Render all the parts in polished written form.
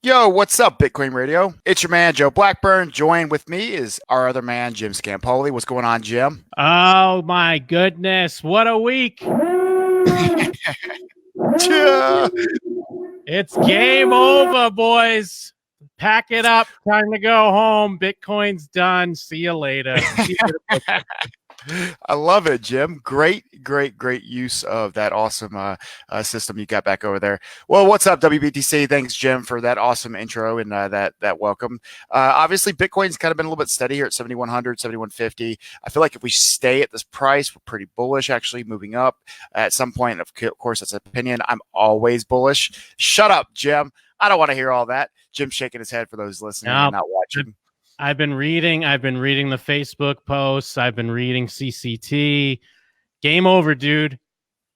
Yo, what's up, Bitcoin Radio? It's your man, Joe Blackburn. Joined with me is our other man, Jim Scampoli. What's going on, Jim? Oh my goodness, what a week. Yeah. It's game over, boys. Pack it up. Time to go home. Bitcoin's done. See you later. I love it, Jim. Great use of that awesome system you got back over there. Well, what's up, WBTC? Thanks, Jim, for that awesome intro and that welcome. Obviously, Bitcoin's kind of been a little bit steady here at 7,100, 7,150. I feel like if we stay at this price, we're pretty bullish, actually moving up at some point. Of course, that's an opinion. I'm always bullish. Shut up, Jim. I don't want to hear all that. Jim's shaking his head for those listening and not watching. I've been reading the Facebook posts. I've been reading CCT. Game over, dude.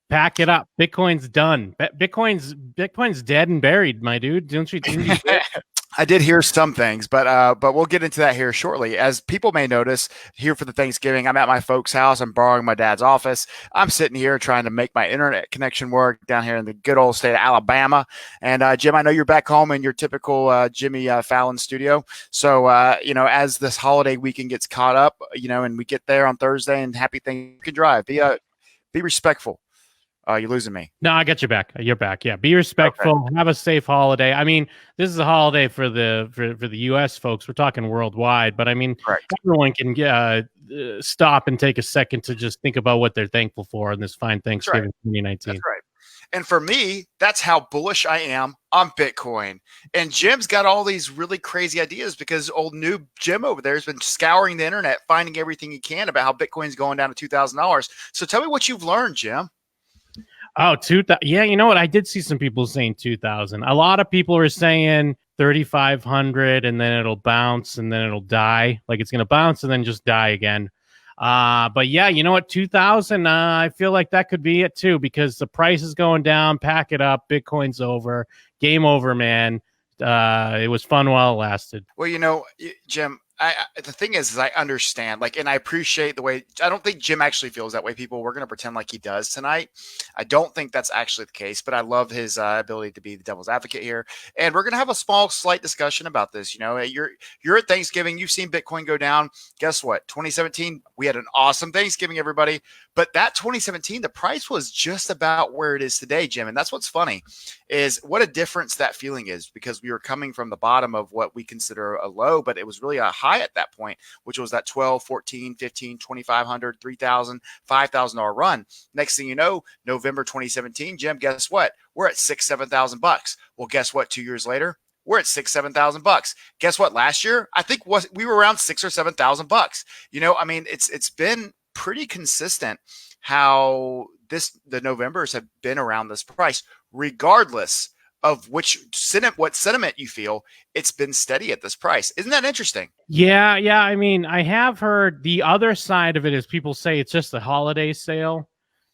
Pack it up. Bitcoin's done. Bitcoin's dead and buried, my dude. Don't you think? I did hear some things, but we'll get into that here shortly. As people may notice, here for the Thanksgiving, I'm at my folks' house. I'm borrowing my dad's office. I'm sitting here trying to make my internet connection work down here in the good old state of Alabama. And Jim, I know you're back home in your typical Jimmy Fallon studio. So as this holiday weekend gets caught up, and we get there on Thursday, and happy thing you can drive. Be respectful. You're losing me. No, I got you back. You're back. Yeah, be respectful. Okay. Have a safe holiday. I mean, this is a holiday for the U.S. folks. We're talking worldwide, but I mean, correct. Everyone can stop and take a second to just think about what they're thankful for on this fine Thanksgiving 2019. That's right. And for me, that's how bullish I am on Bitcoin. And Jim's got all these really crazy ideas because old noob Jim over there has been scouring the internet, finding everything he can about how Bitcoin's going down to $2,000. So tell me what you've learned, Jim. Oh, 2,000. Yeah, you know what? I did see some people saying 2,000. A lot of people are saying 3,500 and then it'll bounce and then it'll die. Like it's going to bounce and then just die again. But yeah, you know what? 2,000, I feel like that could be it too because the price is going down. Pack it up. Bitcoin's over. Game over, man. It was fun while it lasted. Well, Jim, the thing is I understand, and I appreciate the way. I don't think Jim actually feels that way. People, we're going to pretend like he does tonight. I don't think that's actually the case, but I love his ability to be the devil's advocate here. And we're going to have a slight discussion about this. You're at Thanksgiving. You've seen Bitcoin go down. Guess what? 2017, we had an awesome Thanksgiving, everybody. But that 2017, the price was just about where it is today, Jim. And that's what's funny is what a difference that feeling is because we were coming from the bottom of what we consider a low, but it was really a high at that point, which was that 12, 14, 15, 2,500, 3,000, $5,000 run. Next thing you know, November 2017, Jim, guess what? We're at $6,000, $7,000. Well, guess what? 2 years later, we're at $6,000, $7,000. Guess what? Last year, I think we were around $6,000 or $7,000. It's been pretty consistent how the Novembers have been around this price, regardless of what sentiment you feel. It's been steady at this price. Isn't that interesting? Yeah. I mean, I have heard the other side of it is people say it's just a holiday sale.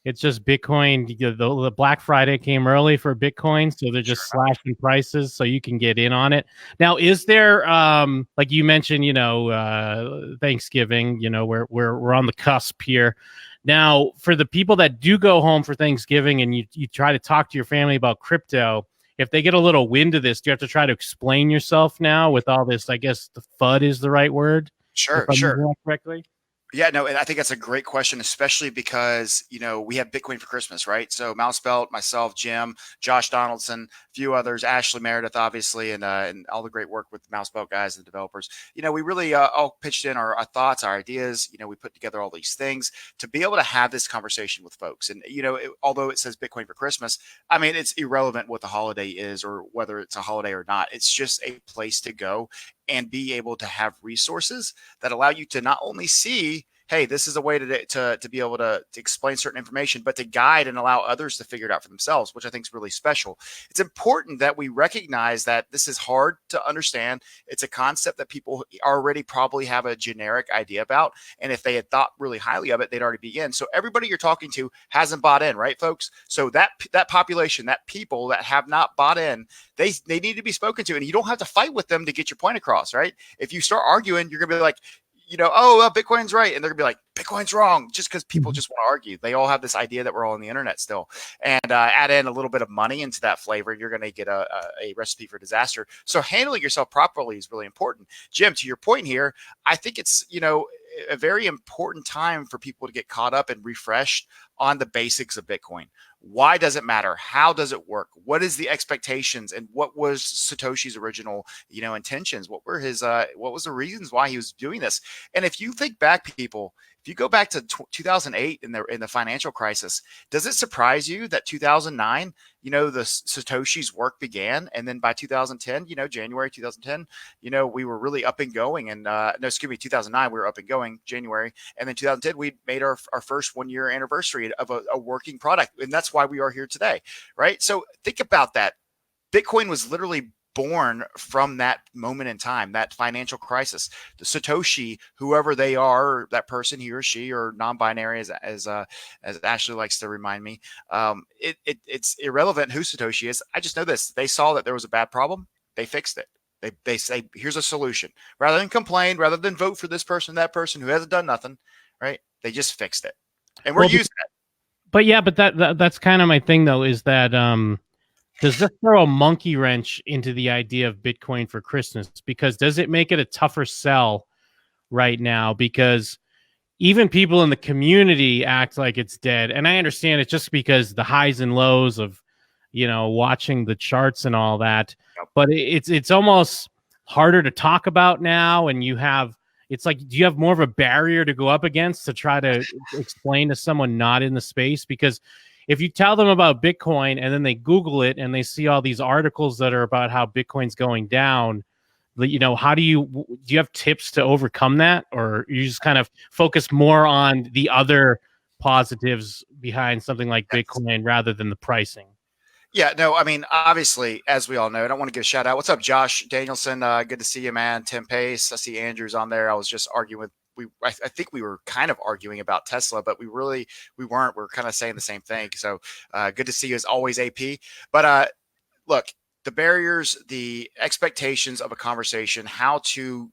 It's just Bitcoin. The Black Friday came early for Bitcoin, so they're just slashing prices so you can get in on it. Now, is there, like you mentioned, Thanksgiving, we're on the cusp here. Now, for the people that do go home for Thanksgiving and you try to talk to your family about crypto, if they get a little wind of this, do you have to try to explain yourself now with all this? I guess the FUD is the right word. Sure. Correctly. Yeah, no, and I think that's a great question, especially because, we have Bitcoin for Christmas, right? So Mousebelt, myself, Jim, Josh Donaldson, a few others, Ashley Meredith, obviously, and all the great work with the Mousebelt guys, the developers. We really all pitched in our thoughts, our ideas. We put together all these things to be able to have this conversation with folks. And, although it says Bitcoin for Christmas, I mean, it's irrelevant what the holiday is or whether it's a holiday or not. It's just a place to go and be able to have resources that allow you to not only see, hey, this is a way to be able to explain certain information, but to guide and allow others to figure it out for themselves, which I think is really special. It's important that we recognize that this is hard to understand. It's a concept that people already probably have a generic idea about. And if they had thought really highly of it, they'd already be in. So everybody you're talking to hasn't bought in, right, folks? So that population, that people that have not bought in, they need to be spoken to. And you don't have to fight with them to get your point across, right? If you start arguing, you're going to be like, Bitcoin's right, and they're gonna be like, Bitcoin's wrong, just because people just want to argue. They all have this idea that we're all on the internet still, and add in a little bit of money into that flavor, you're gonna get a recipe for disaster. So handling yourself properly is really important. Jim, to your point here, I think it's a very important time for people to get caught up and refreshed on the basics of Bitcoin. Why does it matter? How does it work? What is the expectations? And what was Satoshi's original, intentions? What was the reasons why he was doing this? And if you think back, people, if you go back to 2008 in the financial crisis, does it surprise you that 2009, the Satoshi's work began, and then by 2010, January 2010, we were really up and going, and no, excuse me, 2009 we were up and going January, and then 2010 we made our first 1 year anniversary of a working product, and that's why we are here today, right? So think about that. Bitcoin was literally born from that moment in time, that financial crisis. The Satoshi, whoever they are, that person, he or she, or non-binary, as Ashley likes to remind me, it's irrelevant who Satoshi is. I just know this: they saw that there was a bad problem, they fixed it. They say, here's a solution. Rather than complain, rather than vote for this person, that person who hasn't done nothing, right? They just fixed it, and we're using it. But that's kind of my thing, though, is that does this throw a monkey wrench into the idea of Bitcoin for Christmas? Because does it make it a tougher sell right now? Because even people in the community act like it's dead. And I understand it's just because the highs and lows of, watching the charts and all that. But it's almost harder to talk about now. And it's like, do you have more of a barrier to go up against to try to explain to someone not in the space? Because if you tell them about Bitcoin and then they Google it and they see all these articles that are about how Bitcoin's going down, how do you have tips to overcome that? Or you just kind of focus more on the other positives behind something like Bitcoin rather than the pricing? Yeah, no, I mean, obviously, as we all know, I don't want to give a shout out. What's up, Josh Danielson? Good to see you, man. Tim Pace. I see Andrew's on there. I was just arguing with, I think we were kind of arguing about Tesla, but we weren't. We're kind of saying the same thing. So good to see you as always, AP. But look, the barriers, the expectations of a conversation, how to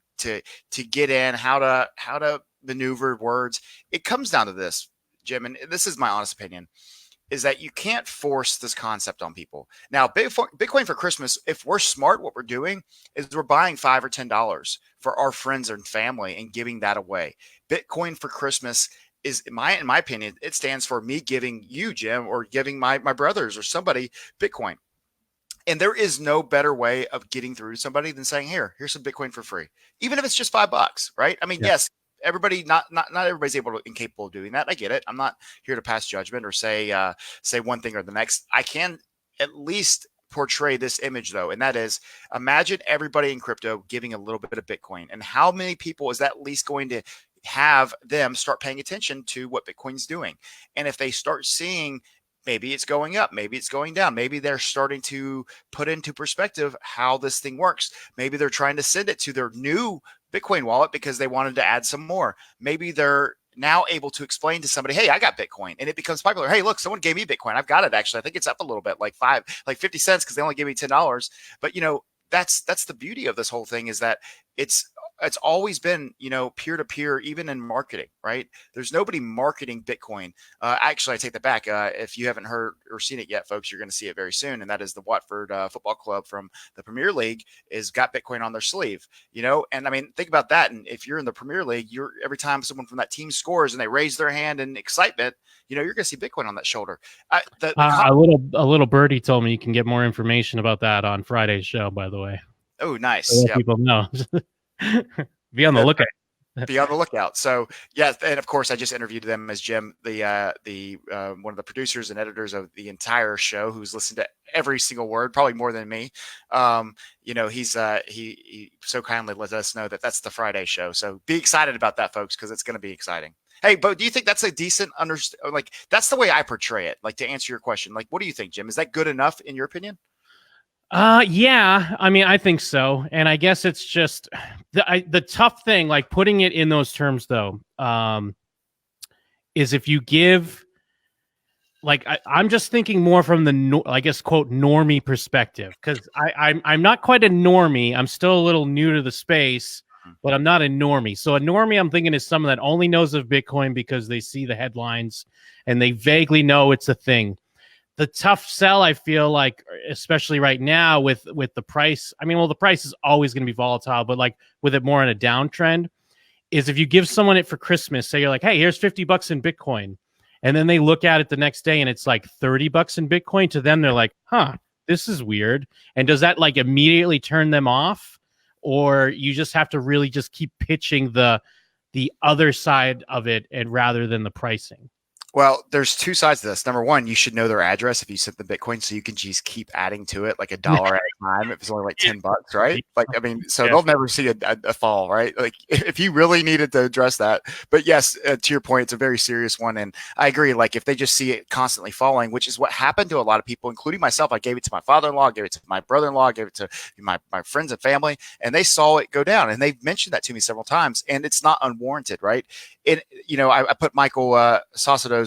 get in, how to maneuver words. It comes down to this, Jim, and this is my honest opinion, is that you can't force this concept on people. Now, Bitcoin for Christmas, if we're smart, what we're doing is we're buying $5 or $10 for our friends and family and giving that away. Bitcoin for Christmas is, in my opinion, it stands for me giving you, Jim, or giving my brothers or somebody Bitcoin. And there is no better way of getting through to somebody than saying, here's some Bitcoin for free, even if it's just $5, right? I mean, yes, everybody, not everybody's able to, incapable of doing that. I get it. I'm not here to pass judgment or say one thing or the next. I can at least portray this image, though, and that is, imagine everybody in crypto giving a little bit of Bitcoin, and how many people is that at least going to have them start paying attention to what Bitcoin's doing? And if they start seeing, maybe it's going up, maybe it's going down, maybe they're starting to put into perspective how this thing works. Maybe they're trying to send it to their new Bitcoin wallet because they wanted to add some more. Maybe they're now able to explain to somebody, hey, I got Bitcoin, and it becomes popular. Hey, look, someone gave me Bitcoin. I've got it, actually. I think it's up a little bit, like 50 cents, because they only gave me $10. But that's the beauty of this whole thing, is that it's always been, peer-to-peer, even in marketing, right? There's nobody marketing Bitcoin. Actually, I take that back. If you haven't heard or seen it yet, folks, you're going to see it very soon. And that is the Watford Football Club from the Premier League is got Bitcoin on their sleeve, And I mean, think about that. And if you're in the Premier League, every time someone from that team scores and they raise their hand in excitement, you're going to see Bitcoin on that shoulder. A little birdie told me you can get more information about that on Friday's show, by the way. Oh, nice. So yep. People know. Be on the lookout. Be on the lookout. So yeah, and of course, I just interviewed them as Jim, the one of the producers and editors of the entire show, who's listened to every single word, probably more than me. He's he so kindly let us know that that's the Friday show. So be excited about that, folks, because it's going to be exciting. Hey, but do you think that's a decent that's the way I portray it? Like, to answer your question, like, what do you think, Jim? Is that good enough in your opinion? Yeah, I mean, I think so. And I guess it's just the tough thing, like putting it in those terms, though, is if you give, like, I'm just thinking more from the, I guess, quote, normie perspective, because I'm not quite a normie. I'm still a little new to the space. but I'm not a normie. So a normie, I'm thinking, is someone that only knows of Bitcoin because they see the headlines and they vaguely know it's a thing. The tough sell, I feel like, especially right now with the price. I mean, well, the price is always going to be volatile, but like with it more in a downtrend, is if you give someone it for Christmas, say you're like, hey, here's $50 in Bitcoin. And then they look at it the next day and it's like $30 in Bitcoin. To them, they're like, huh, this is weird. And does that like immediately turn them off? Or you just have to really just keep pitching the other side of it and rather than the pricing? Well, there's two sides to this. Number one, you should know their address if you sent the Bitcoin, so you can just keep adding to it like $1 at a time. If it's only like $10, right? Like, I mean, so they'll never see a fall, right? Like, if you really needed to address that. But yes, to your point, it's a very serious one, and I agree. Like, if they just see it constantly falling, which is what happened to a lot of people, including myself. I gave it to my father-in-law, gave it to my brother-in-law, gave it to my friends and family, and they saw it go down, and they've mentioned that to me several times, and it's not unwarranted, right? It, I put Michael Saucedo's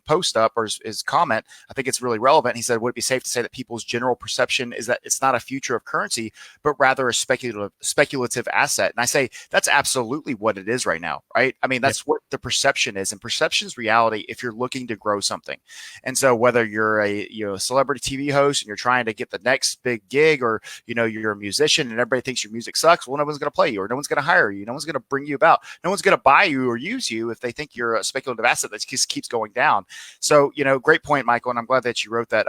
post up, or his comment. I think it's really relevant. He said, would it be safe to say that people's general perception is that it's not a future of currency, but rather a speculative asset? And I say that's absolutely what it is right now, right? I mean, that's what the perception is, and perception is reality if you're looking to grow something. And so whether you're a celebrity TV host and you're trying to get the next big gig, or you're a musician and everybody thinks your music sucks, well, no one's going to play you, or no one's going to hire you, no one's going to bring you about, no one's going to buy you or use you if they think you're a speculative asset that just keeps going down. So, great point, Michael, and I'm glad that you wrote that.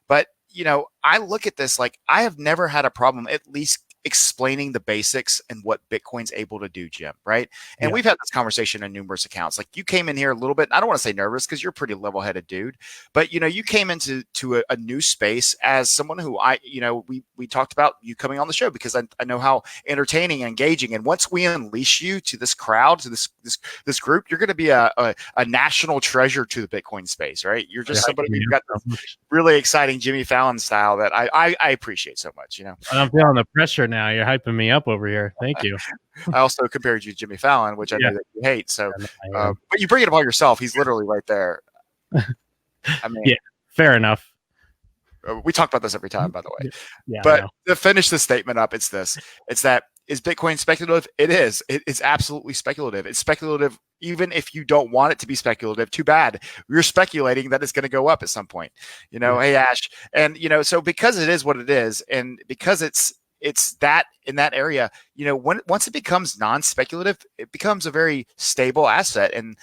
But I look at this like I have never had a problem at least explaining the basics and what Bitcoin's able to do, Jim, right? And we've had this conversation in numerous accounts. Like, you came in here a little bit, I don't want to say nervous because you're a pretty level-headed dude, but you came into a new space as someone who we talked about you coming on the show because I know how entertaining and engaging. And once we unleash you to this crowd, to this group, you're going to be a national treasure to the Bitcoin space, right? You're just somebody who's got this really exciting Jimmy Fallon style that I appreciate so much, I'm feeling the pressure now. You're hyping me up over here. Thank you. I also compared you to Jimmy Fallon, which I know that you hate. So, but you bring it upon yourself. He's literally right there. I mean, yeah, fair enough. We talk about this every time, by the way. Yeah, but to finish this statement up, it's this. It's that, is Bitcoin speculative? It is. It's absolutely speculative. It's speculative even if you don't want it to be speculative. Too bad. You're speculating that it's going to go up at some point. Hey, Ash. And, so because it is what it is, and because it's that in that area, once it becomes non-speculative, it becomes a very stable asset. And,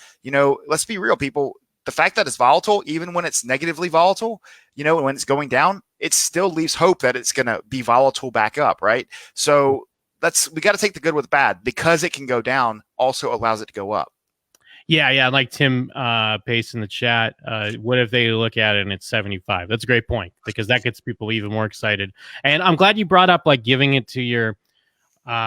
let's be real, people. The fact that it's volatile, even when it's negatively volatile, when it's going down, it still leaves hope that it's going to be volatile back up, right? So we got to take the good with the bad. Because it can go down also allows it to go up. Yeah. Like Tim Pace in the chat. What if they look at it and it's 75? That's a great point because that gets people even more excited. And I'm glad you brought up like giving it to your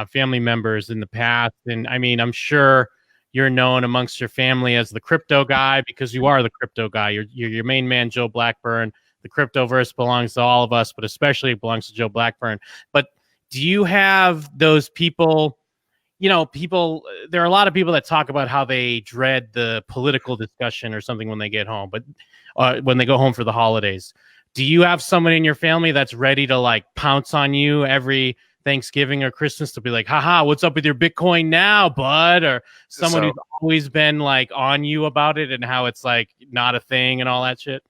family members in the past. And I mean, I'm sure you're known amongst your family as the crypto guy because you are the crypto guy. You're your main man, Joe Blackburn. The cryptoverse belongs to all of us, but especially it belongs to Joe Blackburn. But do you have those people? There are a lot of people that talk about how they dread the political discussion or something when they get home, but when they go home for the holidays. Do you have someone in your family that's ready to like pounce on you every Thanksgiving or Christmas to be like, haha, what's up with your Bitcoin now, bud? Or someone who's always been like on you about it and how it's like not a thing and all that shit?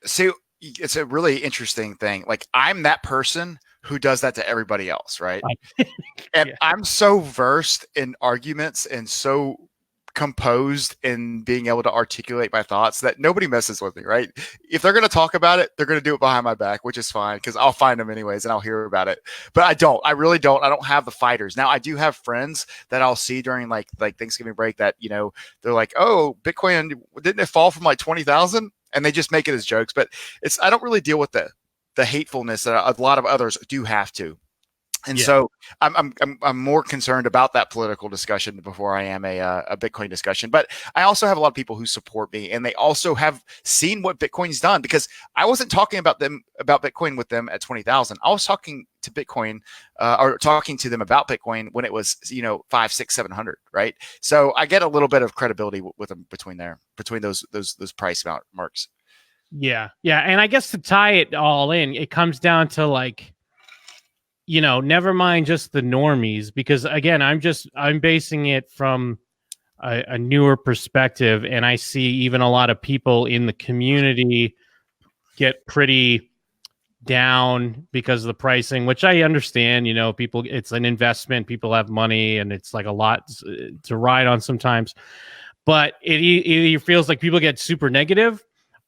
See, it's a really interesting thing. Like, I'm that person who does that to everybody else, right? And I'm so versed in arguments and so composed in being able to articulate my thoughts that nobody messes with me, right? If they're going to talk about it, they're going to do it behind my back, which is fine because I'll find them anyways and I'll hear about it. But I really don't. I don't have the fighters. Now, I do have friends that I'll see during like Thanksgiving break that, they're like, oh, Bitcoin, didn't it fall from like 20,000? And they just make it as jokes. But I don't really deal with the hatefulness that a lot of others do have to. And so I'm more concerned about that political discussion before I am a Bitcoin discussion. But I also have a lot of people who support me, and they also have seen what Bitcoin's done. Because I wasn't talking about Bitcoin with them at 20,000. I was talking to Bitcoin or talking to them about Bitcoin when it was 500, 600, 700, right? So I get a little bit of credibility with them between those price marks. Yeah, and I guess to tie it all in, it comes down to like, never mind just the normies, because again, I'm basing it from a newer perspective, and I see even a lot of people in the community get pretty down because of the pricing, which I understand. People, it's an investment, people have money, and it's like a lot to ride on sometimes. But it either feels like people get super negative,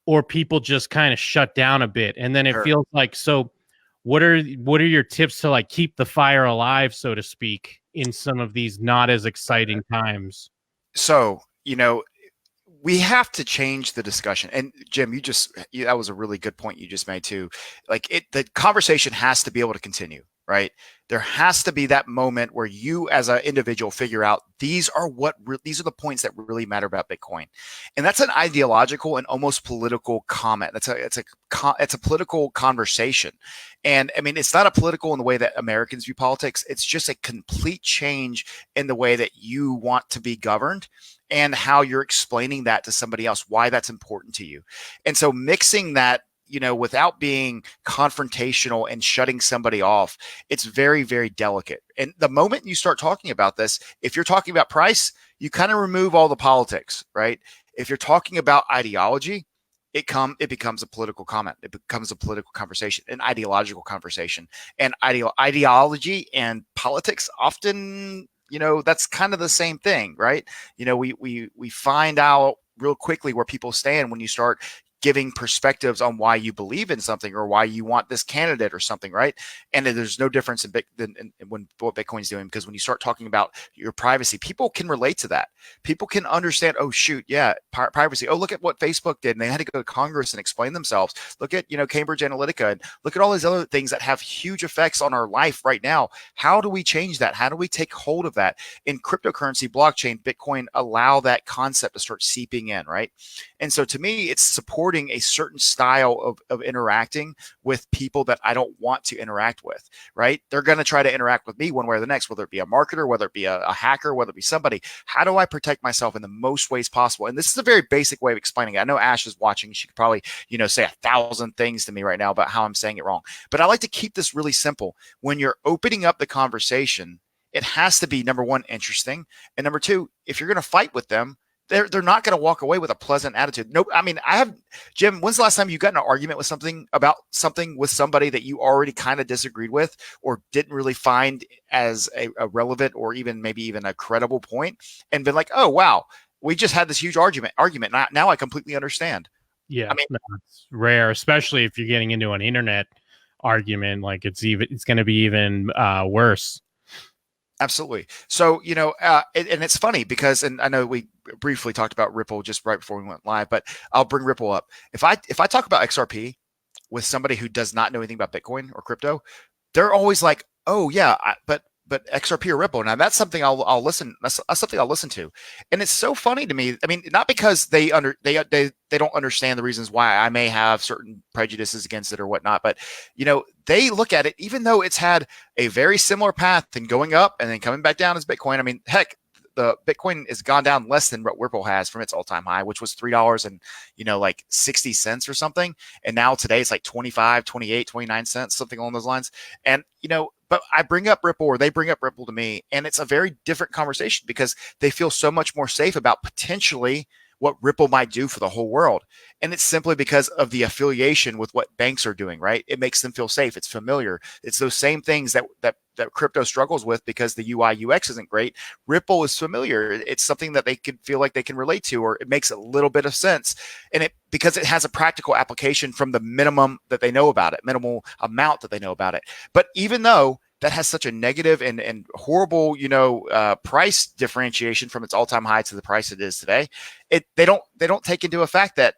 or people just kind of shut down a bit, and then it Sure. feels like, so what are your tips to like keep the fire alive, so to speak, in some of these not as exciting times? So, we have to change the discussion. And Jim, that was a really good point you just made too. Like the conversation has to be able to continue, right? There has to be that moment where you as an individual figure out these are the points that really matter about Bitcoin. And that's an ideological and almost political comment. It's a political conversation. And I mean, it's not a political in the way that Americans view politics. It's just a complete change in the way that you want to be governed and how you're explaining that to somebody else, why that's important to you. And so mixing that, without being confrontational and shutting somebody off, it's very, very delicate. And the moment you start talking about this, if you're talking about price, you kind of remove all the politics, right? If you're talking about ideology, it becomes a political comment. It becomes a political conversation, an ideological conversation. And ideology and politics often, that's kind of the same thing, right? We find out real quickly where people stand when you start giving perspectives on why you believe in something or why you want this candidate or something, right? And there's no difference in when what Bitcoin's doing, because when you start talking about your privacy, people can relate to that. People can understand, oh shoot, yeah, privacy. Oh, look at what Facebook did, and they had to go to Congress and explain themselves. Look at Cambridge Analytica, and look at all these other things that have huge effects on our life right now. How do we change that? How do we take hold of that? In cryptocurrency, blockchain, Bitcoin allow that concept to start seeping in, right? And so to me, it's supporting a certain style of interacting with people that I don't want to interact with, right? They're going to try to interact with me one way or the next, whether it be a marketer, whether it be a hacker, whether it be somebody. How do I protect myself in the most ways possible? And this is a very basic way of explaining it. I know Ash is watching. She could probably, say 1,000 things to me right now about how I'm saying it wrong. But I like to keep this really simple. When you're opening up the conversation, it has to be, number one, interesting. And number two, if you're going to fight with them, they're not going to walk away with a pleasant attitude. Nope. I mean, Jim, when's the last time you got in an argument with something with somebody that you already kind of disagreed with or didn't really find as a relevant or maybe even a credible point, and been like, oh, wow, we just had this huge argument. Now I completely understand. Yeah, I mean, no, it's rare, especially if you're getting into an internet argument. Like it's going to be even worse. absolutely. So, and it's funny because, and I know we briefly talked about Ripple just right before we went live, but I'll bring Ripple up. If I talk about XRP with somebody who does not know anything about Bitcoin or crypto, they're always like, "Oh yeah, but XRP or Ripple." Now that's something I'll listen. That's something I'll listen to, and it's so funny to me. I mean, not because they don't understand the reasons why I may have certain prejudices against it or whatnot, but they look at it, even though it's had a very similar path and going up and then coming back down as Bitcoin. I mean, heck, the Bitcoin has gone down less than what Ripple has from its all-time high, which was $3 and like 60 cents or something. And now today it's like 25, 28, 29 cents, something along those lines. And but I bring up Ripple, or they bring up Ripple to me, and it's a very different conversation because they feel so much more safe about potentially what Ripple might do for the whole world. And it's simply because of the affiliation with what banks are doing, right? It makes them feel safe. It's familiar. It's those same things that crypto struggles with because the UI UX isn't great. Ripple is familiar. It's something that they can feel like they can relate to, or it makes a little bit of sense. And because it has a practical application from the minimum that they know about it, minimal amount that they know about it. But even though that has such a negative and horrible, price differentiation from its all-time high to the price it is today, they don't take into effect that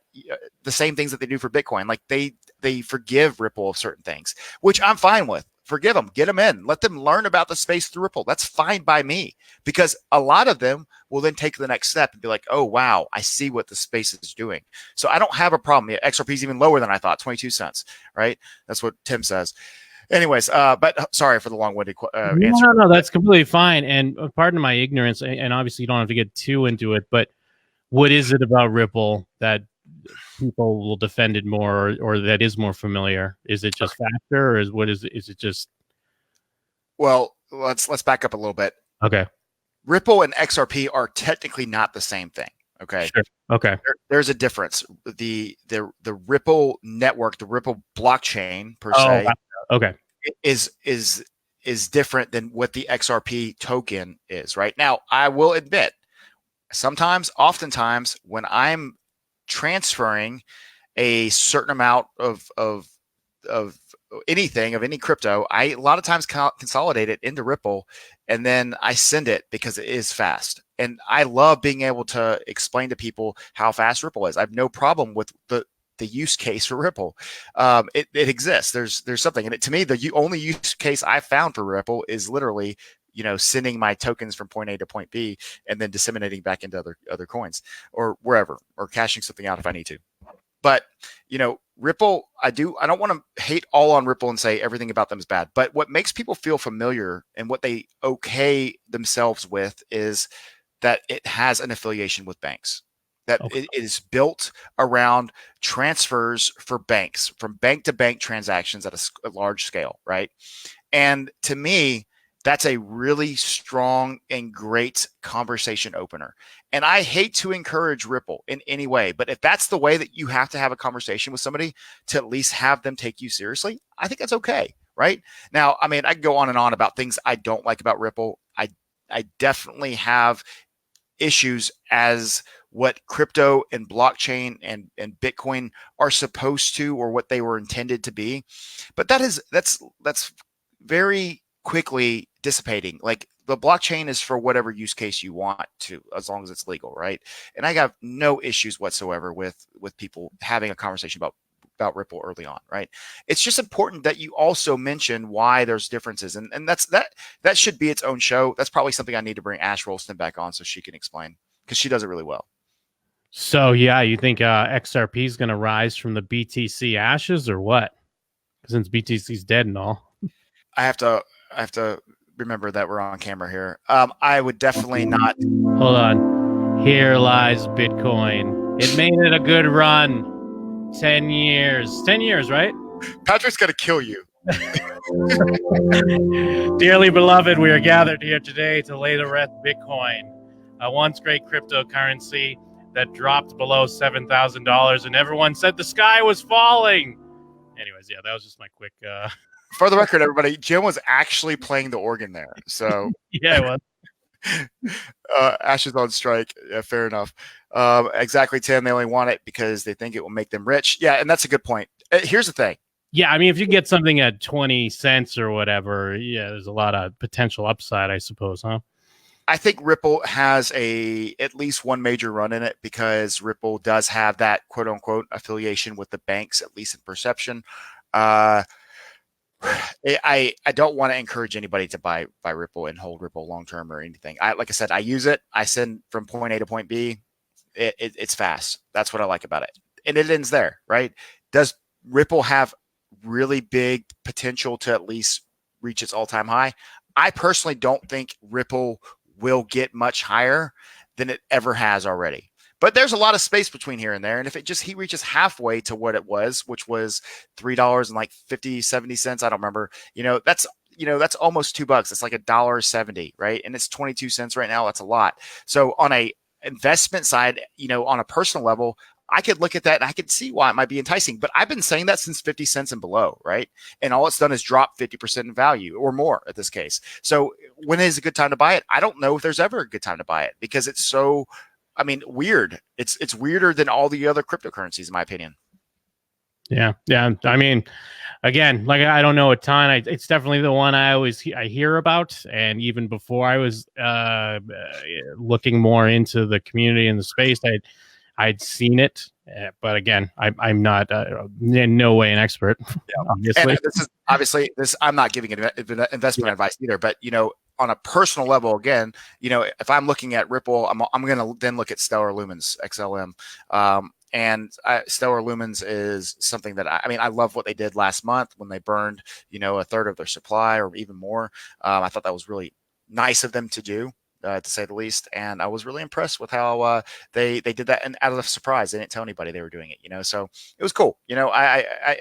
the same things that they do for Bitcoin. Like they forgive Ripple of certain things, which I'm fine with. Forgive them, get them in, let them learn about the space through Ripple. That's fine by me, because a lot of them will then take the next step and be like, oh, wow, I see what the space is doing. So I don't have a problem. Yeah, XRP is even lower than I thought, 22 cents, right? That's what Tim says. Anyways, but sorry for the long-winded answer. No, that's completely fine. And pardon my ignorance, and obviously you don't have to get too into it, but what is it about Ripple that people will defend it more, or that is more familiar? Is it just faster, or is it just? Well, let's back up a little bit. Okay. Ripple and XRP are technically not the same thing. Okay. Sure. Okay. There's a difference. The Ripple network, the Ripple blockchain per Oh, se, okay. is different than what the XRP token is. Right now, I will admit, oftentimes, when I'm transferring a certain amount of anything of any crypto, I a lot of times consolidate it into Ripple, and then I send it because it is fast. And I love being able to explain to people how fast Ripple is. I have no problem with the use case for Ripple. It exists. There's something, and to me, the only use case I found for Ripple is literally, sending my tokens from point A to point B and then disseminating back into other coins or wherever, or cashing something out if I need to. But Ripple, I don't want to hate all on Ripple and say everything about them is bad. But what makes people feel familiar and what they okay themselves with is that it has an affiliation with banks. That Okay. it is built around transfers for banks, from bank to bank transactions at a large scale, right? And to me, that's a really strong and great conversation opener. And I hate to encourage Ripple in any way, but if that's the way that you have to have a conversation with somebody to at least have them take you seriously, I think that's okay. Right now, I mean, I can go on and on about things I don't like about Ripple. I definitely have issues as what crypto and blockchain and Bitcoin are supposed to, or what they were intended to be. But that's very quickly dissipating. Like, the blockchain is for whatever use case you want to, as long as it's legal, right? And I have no issues whatsoever with people having a conversation about Ripple early on, right? It's just important that you also mention why there's differences, and that should be its own show. That's probably something I need to bring Ash Rolston back on so she can explain, because she does it really well. So yeah, you think XRP is going to rise from the BTC ashes or what? Since BTC's dead and all. I have to remember that we're on camera here. I would definitely not. Hold on. Here lies Bitcoin. It made it a good run. 10 years. 10 years, right? Patrick's gonna kill you. Dearly beloved, we are gathered here today to lay to rest Bitcoin, a once great cryptocurrency that dropped below $7,000, and everyone said the sky was falling. Anyways, yeah, that was just my quick. For the record, everybody, Jim was actually playing the organ there. So Yeah, it was. Ash is on strike. Yeah, fair enough. Exactly, Tim. They only want it because they think it will make them rich. Yeah, and that's a good point. Here's the thing. Yeah, I mean, if you get something at 20 cents or whatever, yeah, there's a lot of potential upside, I suppose, huh? I think Ripple has at least one major run in it, because Ripple does have that quote unquote affiliation with the banks, at least in perception. I don't want to encourage anybody to buy Ripple and hold Ripple long term or anything. Like I said, I use it. I send from point A to point B. It's fast. That's what I like about it, and it ends there, right? Does Ripple have really big potential to at least reach its all-time high? I personally don't think Ripple will get much higher than it ever has already. But there's a lot of space between here and there. And if he reaches halfway to what it was, which was $3 and like 50, 70 cents, I don't remember, that's almost $2. It's like $1.70, right? And it's 22 cents right now. That's a lot. So on a investment side, on a personal level, I could look at that and I could see why it might be enticing. But I've been saying that since 50 cents and below, right? And all it's done is drop 50% in value or more at this case. So when is a good time to buy it? I don't know if there's ever a good time to buy it, because it's so, weird. It's weirder than all the other cryptocurrencies, in my opinion. Yeah. I mean, again, like, I don't know a ton. It's definitely the one I hear about, and even before I was looking more into the community and the space, I'd seen it, but again, I'm not in no way an expert. Yeah. Obviously, and this is obviously this. I'm not giving investment advice either, but on a personal level, again, if I'm looking at Ripple, I'm going to then look at Stellar Lumens XLM. And Stellar Lumens is something that I love what they did last month when they burned, a third of their supply or even more. I thought that was really nice of them to do. to say the least. And I was really impressed with how they did that, and out of surprise, they didn't tell anybody they were doing it. So it was cool.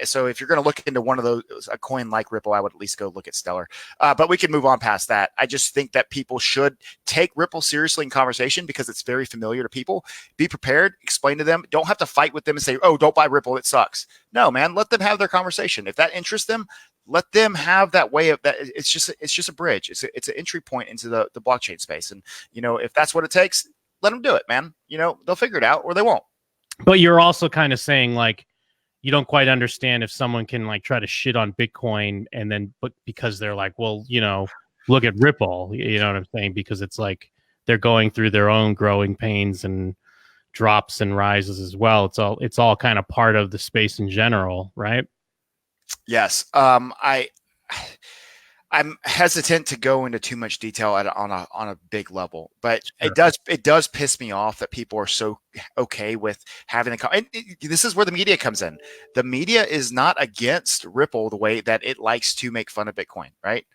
So if you're going to look into one of those, a coin like Ripple, I would at least go look at Stellar. But we can move on past that. I just think that people should take Ripple seriously in conversation because it's very familiar to people. Be prepared, explain to them. Don't have to fight with them and say, "Oh, don't buy Ripple, it sucks." No, man, let them have their conversation. If that interests them, let them have that way of that. It's just a bridge. It's an entry point into the blockchain space. And if that's what it takes, let them do it, man. They'll figure it out or they won't. But you're also kind of saying like you don't quite understand if someone can like try to shit on Bitcoin and then but because they're like, well, look at Ripple, you know what I'm saying? Because it's like they're going through their own growing pains and drops and rises as well. It's all kind of part of the space in general, right? Yes. I'm hesitant to go into too much detail on a big level, but Sure. it does piss me off that people are so okay with having this is where the media comes in. The media is not against Ripple the way that it likes to make fun of Bitcoin, right?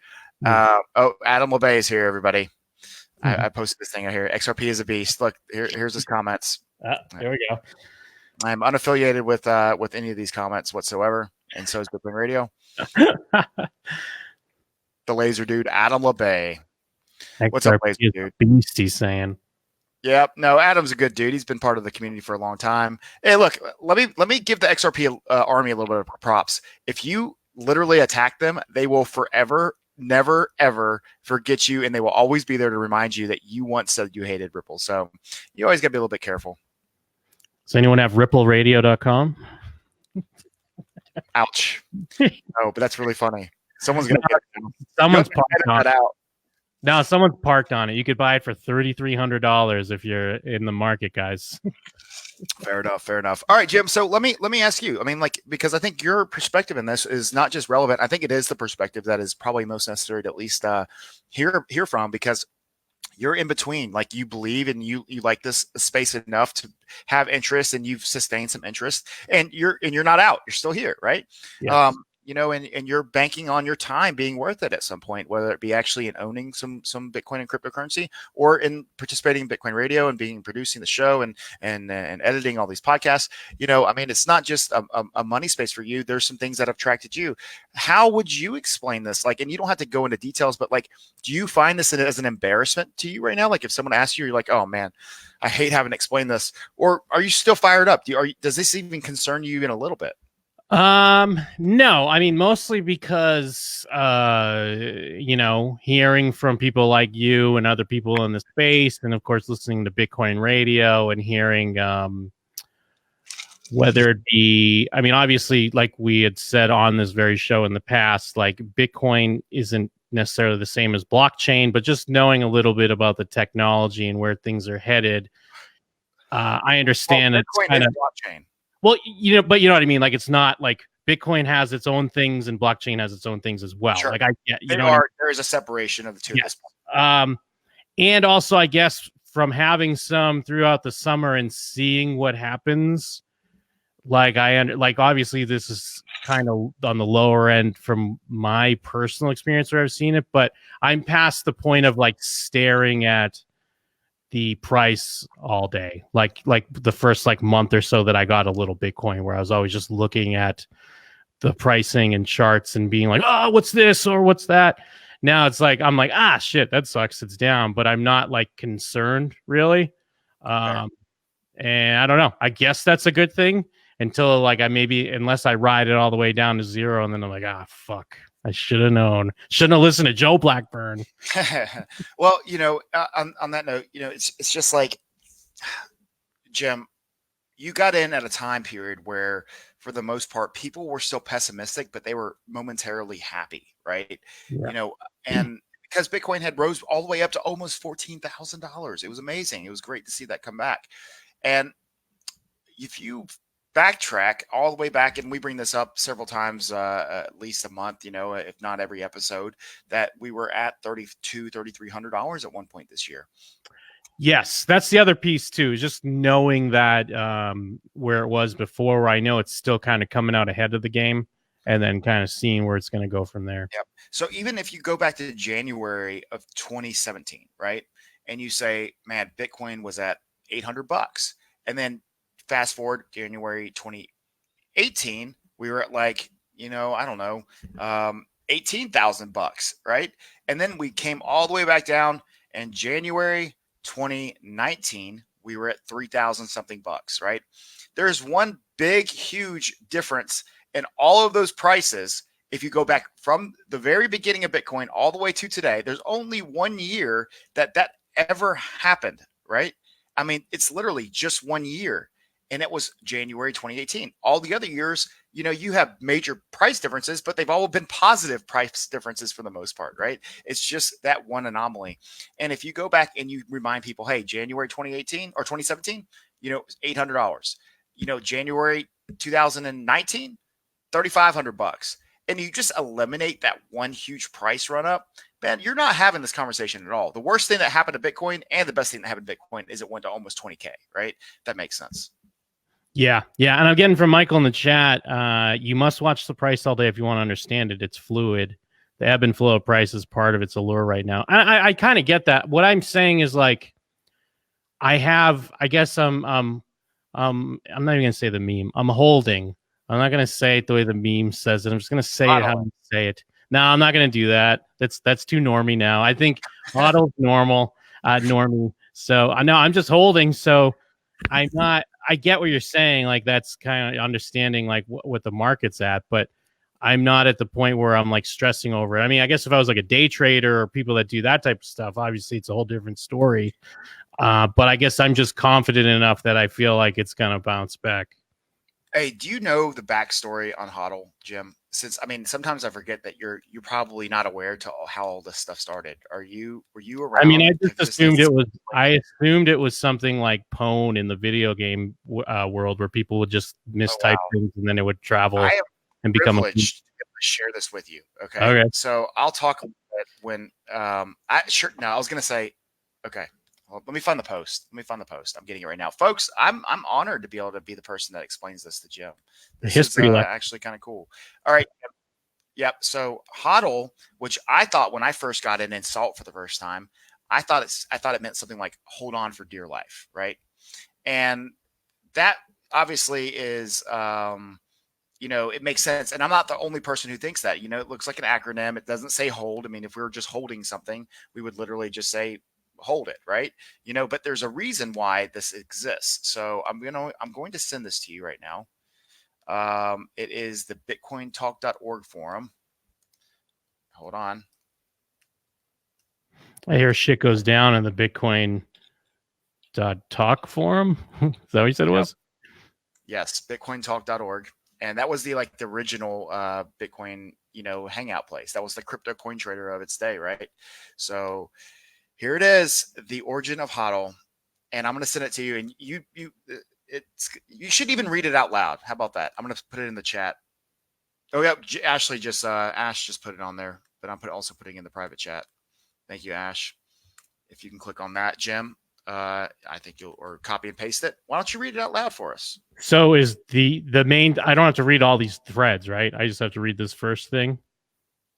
Adam LeBay is here, everybody. I posted this thing out here. XRP is a beast. Look, here's his comments. There we go. I'm unaffiliated with any of these comments whatsoever, and so is Bitcoin Radio. The laser dude, Adam LeBay. What's up, laser dude? Beast, he's saying. Yep. No, Adam's a good dude. He's been part of the community for a long time. Hey, look, let me give the XRP army a little bit of props. If you literally attack them, they will forever, never, ever forget you, and they will always be there to remind you that you once said you hated Ripple. So you always got to be a little bit careful. Does anyone have RippleRadio.com? Ouch. Oh, but that's really funny. Someone's gonna get it. Someone's parked on it. No, someone's parked on it. You could buy it for $3,300 if you're in the market, guys. Fair enough. All right, Jim. So let me ask you. I mean, because I think your perspective in this is not just relevant. I think it is the perspective that is probably most necessary to at least hear from, because you're in between. Like, you believe and you like this space enough to have interest, and you've sustained some interest, and you're not out. You're still here, right? Yes. And you're banking on your time being worth it at some point, whether it be actually in owning some Bitcoin and cryptocurrency, or in participating in Bitcoin Radio and producing the show and editing all these podcasts. I mean, it's not just a money space for you. There's some things that have attracted you. How would you explain this? Like, and you don't have to go into details, but like, do you find this as an embarrassment to you right now? Like, if someone asks you, you're like, oh man, I hate having to explain this, or are you still fired up? Does this even concern you even a little bit? No, I mean, mostly because, hearing from people like you and other people in the space, and of course, listening to Bitcoin Radio and hearing, whether it be, I mean, obviously, like we had said on this very show in the past, like Bitcoin isn't necessarily the same as blockchain, but just knowing a little bit about the technology and where things are headed, I understand Bitcoin it's kind of blockchain. Well, but you know what I mean? Like, it's not like Bitcoin has its own things and blockchain has its own things as well. Sure. Like, there is a separation of the two. Yes. And also, I guess, from having some throughout the summer and seeing what happens, like, obviously this is kind of on the lower end from my personal experience where I've seen it, but I'm past the point of like staring at the price all day, like the first like month or so that I got a little Bitcoin, where I was always just looking at the pricing and charts and being like, oh, what's this or what's that? Now it's like, I'm like, shit, that sucks, it's down, but I'm not like concerned really. And I don't know, I guess that's a good thing until like unless I ride it all the way down to zero, and then I'm like, fuck, I should have known. Shouldn't have listened to Joe Blackburn. Well, on that note, it's just like, Jim, you got in at a time period where, for the most part, people were still pessimistic, but they were momentarily happy, right? Yeah. And because Bitcoin had rose all the way up to almost $14,000, it was amazing. It was great to see that come back. And if you backtrack all the way back, and we bring this up several times, at least a month, if not every episode, that we were at $3,300 at one point this year. Yes, that's the other piece too, just knowing that where it was before, where I know it's still kind of coming out ahead of the game, and then kind of seeing where it's going to go from there. Yep. So even if you go back to January of 2017, right? and you say, man, Bitcoin was at $800, and then fast forward January 2018, we were at like, I don't know, 18,000 bucks, right? And then we came all the way back down in January 2019, we were at 3,000 something bucks, right? There's one big, huge difference in all of those prices. If you go back from the very beginning of Bitcoin all the way to today, there's only 1 year that ever happened, right? I mean, it's literally just 1 year, and it was January 2018. All the other years, you have major price differences, but they've all been positive price differences for the most part, right? It's just that one anomaly. And if you go back and you remind people, hey, January 2018 or 2017, $800. January 2019, $3,500. And you just eliminate that one huge price run up, man, you're not having this conversation at all. The worst thing that happened to Bitcoin and the best thing that happened to Bitcoin is it went to almost 20K, right? That makes sense. Yeah. And I'm getting from Michael in the chat, you must watch the price all day if you want to understand it. It's fluid. The ebb and flow of price is part of its allure right now. I kind of get that. What I'm saying is like, I guess I'm not even going to say the meme. I'm holding. I'm not going to say it the way the meme says it. I'm just going to say it how you say it. No, I'm not going to do that. That's too normie now. I think HODL's normie. So I know I'm just holding. So I'm not. I get what you're saying. Like that's kind of understanding like what the market's at, but I'm not at the point where I'm like stressing over it. I mean, I guess if I was like a day trader or people that do that type of stuff, obviously it's a whole different story. But I guess I'm just confident enough that I feel like it's going to bounce back. Hey, do you know the backstory on HODL, Jim? Since sometimes I forget that you're probably not aware to how all this stuff started. Were you around? I mean, I just assumed it was. I assumed it was something like Pwn in the video game world, where people would just mistype things and then it would travel and become a. To share this with you. Okay. So I'll talk a little bit when I was gonna say, okay. Well, let me find the post. I'm getting it right now, folks. I'm honored to be able to be the person that explains this to Jim. This is actually kind of cool. All right. Yep. So HODL, which I thought when I first got in and saw it for the first time, I thought it meant something like hold on for dear life, right? And that obviously is it makes sense. And I'm not the only person who thinks that. It looks like an acronym. It doesn't say hold. I mean, if we were just holding something, we would literally just say hold it, right? But there's a reason why this exists. So I'm going to send this to you right now. It is the bitcointalk.org forum. Hold on. I hear shit goes down in the Bitcoin talk forum. Is that what you said it was? Yes, bitcointalk.org. And that was the original Bitcoin, hangout place. That was the crypto coin trader of its day, right? So here it is, the origin of HODL, and I'm going to send it to you. And you should even read it out loud. How about that? I'm going to put it in the chat. Oh yeah, Ash just put it on there, but I'm also putting in the private chat. Thank you, Ash. If you can click on that, Jim, I think or copy and paste it. Why don't you read it out loud for us? So is the main? I don't have to read all these threads, right? I just have to read this first thing.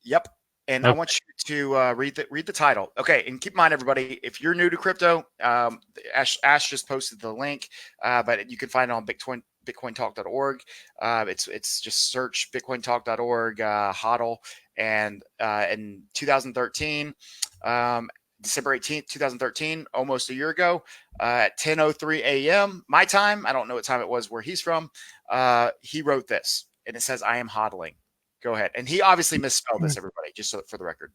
Yep. And I want you to read the title. Okay, and keep in mind, everybody, if you're new to crypto, Ash just posted the link, but you can find it on bitcointalk.org. It's just search bitcointalk.org, HODL, and in 2013, December 18th, 2013, almost a year ago, at 10:03 a.m. my time. I don't know what time it was where he's from. He wrote this, and it says, "I am hodling." Go ahead. And he obviously misspelled this, everybody, just for the record.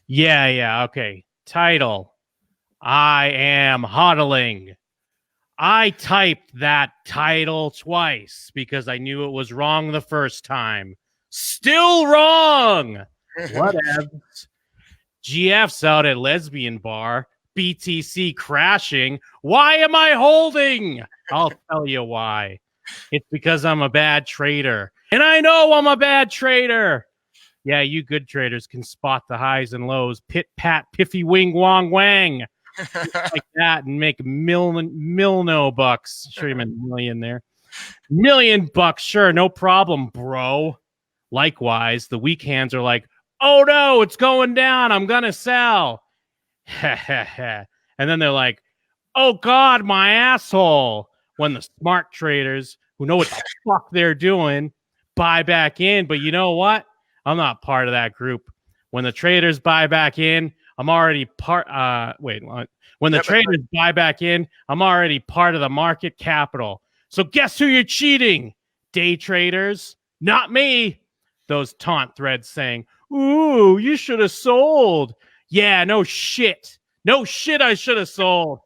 Yeah. Okay. Title. I am hodling. I typed that title twice because I knew it was wrong the first time. Still wrong. Whatever. GF's out at lesbian bar. BTC crashing. Why am I holding? I'll tell you why. It's because I'm a bad trader. And I know I'm a bad trader. Yeah, you good traders can spot the highs and lows. Pit, pat, piffy, wing, wong, wang. Like that and make milno bucks. Sure, you meant million there. $1,000,000. Sure, no problem, bro. Likewise, the weak hands are like, oh no, it's going down. I'm going to sell. And then they're like, oh God, my asshole. When the smart traders who know what the fuck they're doing buy back in. But you know what? I'm not part of that group. When the traders buy back in, I'm already part. Wait, what? When the Yeah, but traders buy back in, I'm already part of the market capital. So guess who you're cheating? Day traders, not me. Those taunt threads saying, ooh, you should have sold. Yeah, no shit. No shit, I should have sold.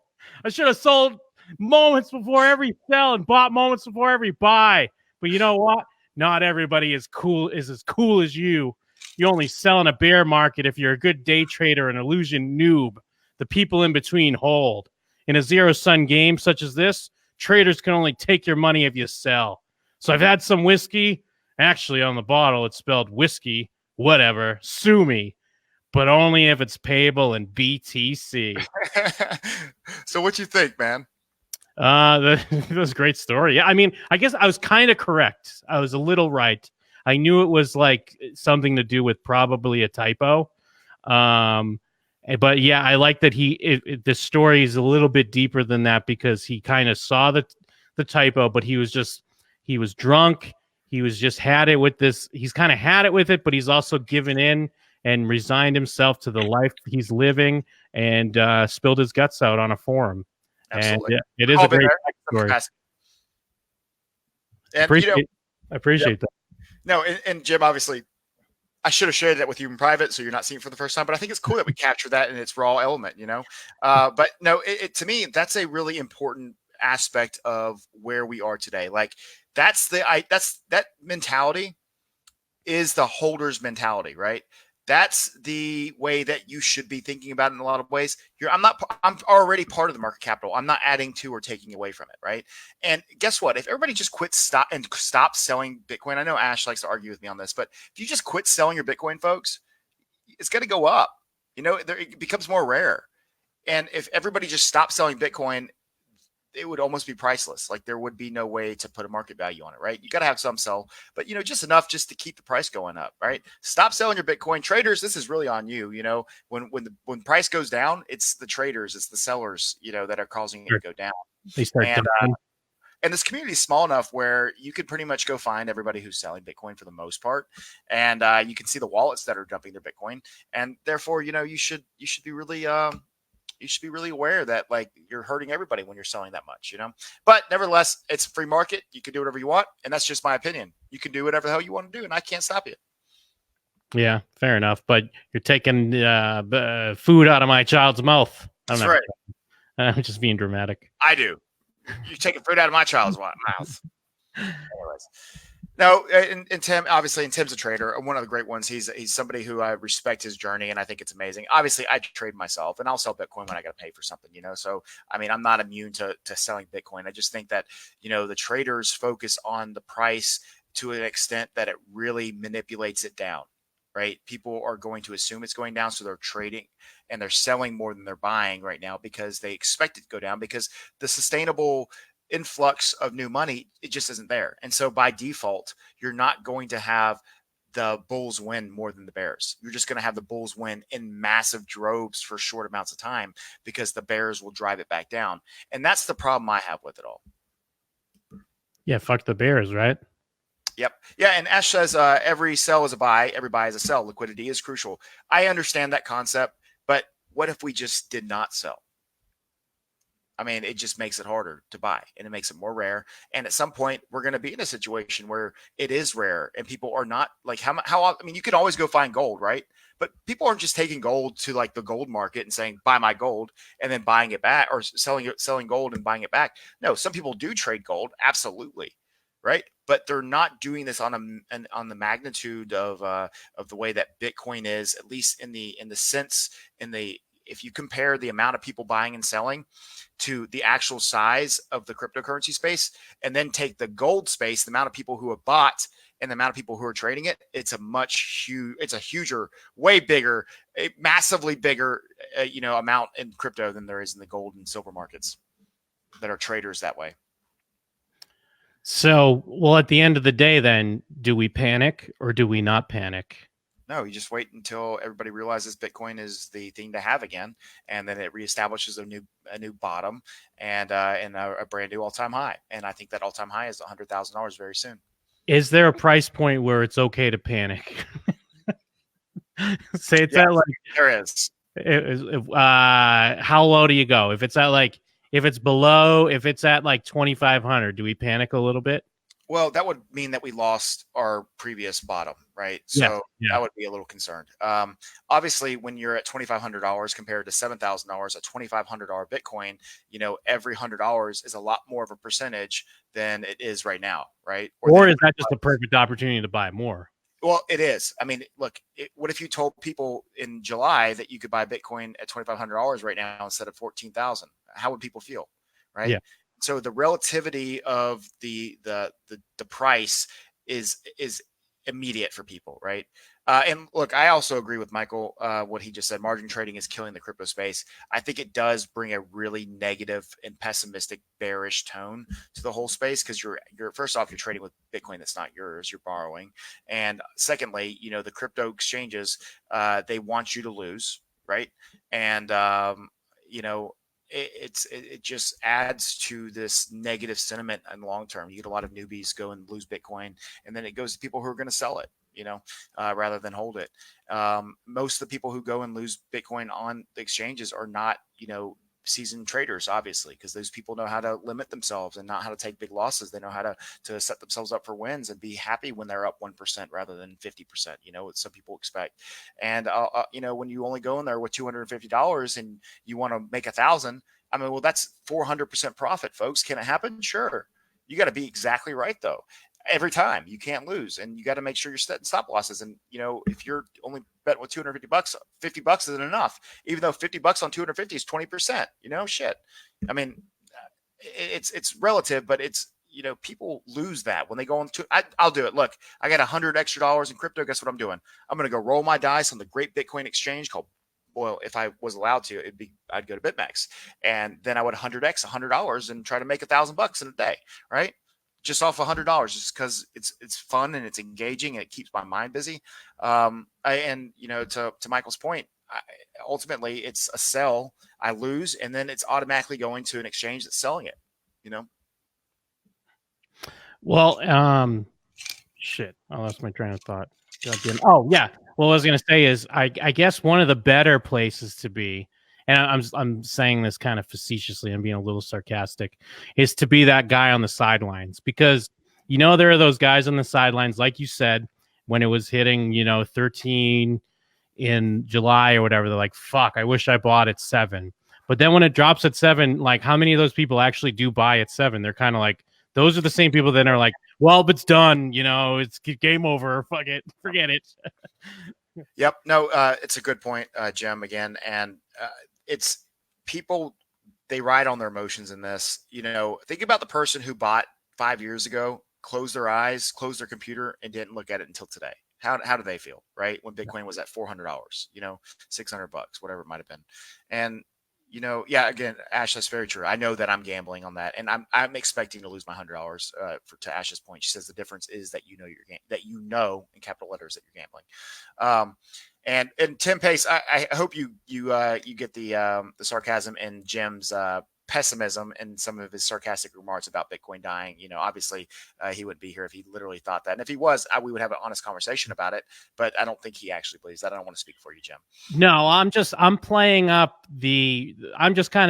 I should have sold moments before every sell and bought moments before every buy. But you know what? Not everybody is as cool as you. You only sell in a bear market if you're a good day trader, an illusion noob. The people in between hold. In a zero-sum game such as this, traders can only take your money if you sell. So I've had some whiskey. Actually, on the bottle, it's spelled whiskey. Whatever. Sue me. But only if it's payable in BTC. So what you think, man? That was a great story. Yeah, I mean, I guess I was kind of correct. I was a little right. I knew it was like something to do with probably a typo. Um, but yeah, I like that the story is a little bit deeper than that because he kind of saw the typo, but he was drunk. He was just had it with this. He's kind of had it with it, but he's also given in and resigned himself to the life he's living and spilled his guts out on a forum. And Absolutely. it is a great story. And I appreciate that. No, and Jim, obviously, I should have shared that with you in private, so you're not seeing it for the first time. But I think it's cool that we capture that in its raw element, you know. But no, to me, that's a really important aspect of where we are today. Like that's that mentality is the holder's mentality, right? That's the way that you should be thinking about it in a lot of ways. I'm already part of the market capital. I'm not adding to or taking away from it, right? And guess what? If everybody just stop selling Bitcoin, I know Ash likes to argue with me on this, but if you just quit selling your Bitcoin, folks, it's going to go up. You know, it becomes more rare. And if everybody just stopped selling Bitcoin, it would almost be priceless. Like there would be no way to put a market value on it, right? You got to have some sell, but just enough just to keep the price going up, right? Stop selling your Bitcoin. Traders, this is really on you. When price goes down, it's the traders, it's the sellers, that are causing it to go down. They start and this community is small enough where you could pretty much go find everybody who's selling Bitcoin for the most part, and you can see the wallets that are dumping their Bitcoin, and therefore, you should be really you should be really aware that like you're hurting everybody when you're selling that much, but nevertheless, it's a free market. You can do whatever you want. And that's just my opinion. You can do whatever the hell you want to do. And I can't stop you. Yeah, fair enough. But you're taking food out of my child's mouth. That's right. I'm just being dramatic. I do. You're taking food out of my child's mouth. Anyways. No, and Tim, obviously, and Tim's a trader, one of the great ones. He's somebody who I respect his journey, and I think it's amazing. Obviously, I trade myself, and I'll sell Bitcoin when I got to pay for something, So, I mean, I'm not immune to selling Bitcoin. I just think that, the traders focus on the price to an extent that it really manipulates it down, right? People are going to assume it's going down, so they're trading and they're selling more than they're buying right now because they expect it to go down because the sustainable influx of new money, it just isn't there. And so by default, you're not going to have the bulls win more than the bears. You're just going to have the bulls win in massive droves for short amounts of time because the bears will drive it back down. And that's the problem I have with it all. Yeah, fuck the bears, right? Yep. Yeah, and Ash says every sell is a buy, every buy is a sell. Liquidity is crucial. I understand that concept, but what if we just did not sell? I mean, it just makes it harder to buy and it makes it more rare. And at some point, we're going to be in a situation where it is rare and people are not like I mean, you can always go find gold, right? But people aren't just taking gold to like the gold market and saying, buy my gold and then buying it back or selling gold and buying it back. No, some people do trade gold. Absolutely. Right. But they're not doing this on the magnitude of the way that Bitcoin is, at least in the sense if you compare the amount of people buying and selling to the actual size of the cryptocurrency space, and then take the gold space, the amount of people who have bought and the amount of people who are trading it, it's a huger, way bigger, a massively bigger, amount in crypto than there is in the gold and silver markets that are traders that way. So, well, at the end of the day, then, do we panic or do we not panic? No, you just wait until everybody realizes Bitcoin is the thing to have again, and then it reestablishes a new bottom and a brand new all time high. And I think that all time high is $100,000 very soon. Is there a price point where it's okay to panic? Say it's at Yes, like there is. how low do you go? If it's at like if it's below, if it's at like 2,500, do we panic a little bit? Well, that would mean that we lost our previous bottom, right? Yes. So Yeah. I would be a little concerned. Obviously, when you're at $2,500 compared to $7,000, a $2,500 Bitcoin, every $100 is a lot more of a percentage than it is right now, right? Or is that just a perfect opportunity to buy more? Well, it is. I mean, look, what if you told people in July that you could buy Bitcoin at $2,500 right now instead of 14,000? How would people feel, right? Yeah. So the relativity of the price is immediate for people, right? And look, I also agree with Michael what he just said. Margin trading is killing the crypto space. I think it does bring a really negative and pessimistic, bearish tone to the whole space because you're first off you're trading with Bitcoin that's not yours. You're borrowing, and secondly, the crypto exchanges they want you to lose, right? And it just adds to this negative sentiment in the long term. You get a lot of newbies go and lose Bitcoin, and then it goes to people who are going to sell it, rather than hold it. Most of the people who go and lose Bitcoin on the exchanges are not, seasoned traders, obviously, because those people know how to limit themselves and not how to take big losses. They know how to set themselves up for wins and be happy when they're up 1% rather than 50%. What some people expect. And when you only go in there with $250 and you want to make 1,000, I mean, well, that's 400% profit, folks. Can it happen? Sure. You got to be exactly right though. Every time you can't lose, and you got to make sure you're setting stop losses. And if you're only betting with $250, $50 isn't enough. Even though $50 on 250 is 20%. Shit. I mean, it's relative, but it's people lose that when they go into. I'll do it. Look, I got $100 extra in crypto. Guess what I'm doing? I'm going to go roll my dice on the great Bitcoin exchange called. Well, if I was allowed to, I'd go to BitMEX, and then I would 100x $100 and try to make $1,000 in a day, right? Just off $100, just because it's fun and it's engaging and it keeps my mind busy. To Michael's point, ultimately it's a sell. I lose, and then it's automatically going to an exchange that's selling it. Well, shit, I lost my train of thought. Oh yeah. Well, what I was gonna say is, I guess one of the better places to be, and I'm saying this kind of facetiously and being a little sarcastic, is to be that guy on the sidelines, because there are those guys on the sidelines, like you said, when it was hitting 13 in July or whatever, they're like, "Fuck, I wish I bought at 7." But then when it drops at 7, like, how many of those people actually do buy at 7? They're kind of like, those are the same people that are like, well, it's done, it's game over. Fuck it, forget it. Yep. No, it's a good point, Jim. Again, and it's people. They ride on their emotions in this. Think about the person who bought 5 years ago, closed their eyes, closed their computer, and didn't look at it until today. How do they feel, right? When Bitcoin was at $400, $600, whatever it might have been, and yeah, again, Ash, that's very true. I know that I'm gambling on that, and I'm expecting to lose my $100. To Ash's point, she says the difference is that in capital letters that you're gambling. And Tim Pace, I hope you get the sarcasm in Jim's pessimism and some of his sarcastic remarks about Bitcoin dying. Obviously he wouldn't be here if he literally thought that. And if he was, we would have an honest conversation about it. But I don't think he actually believes that. I don't want to speak for you, Jim. No, I'm just kind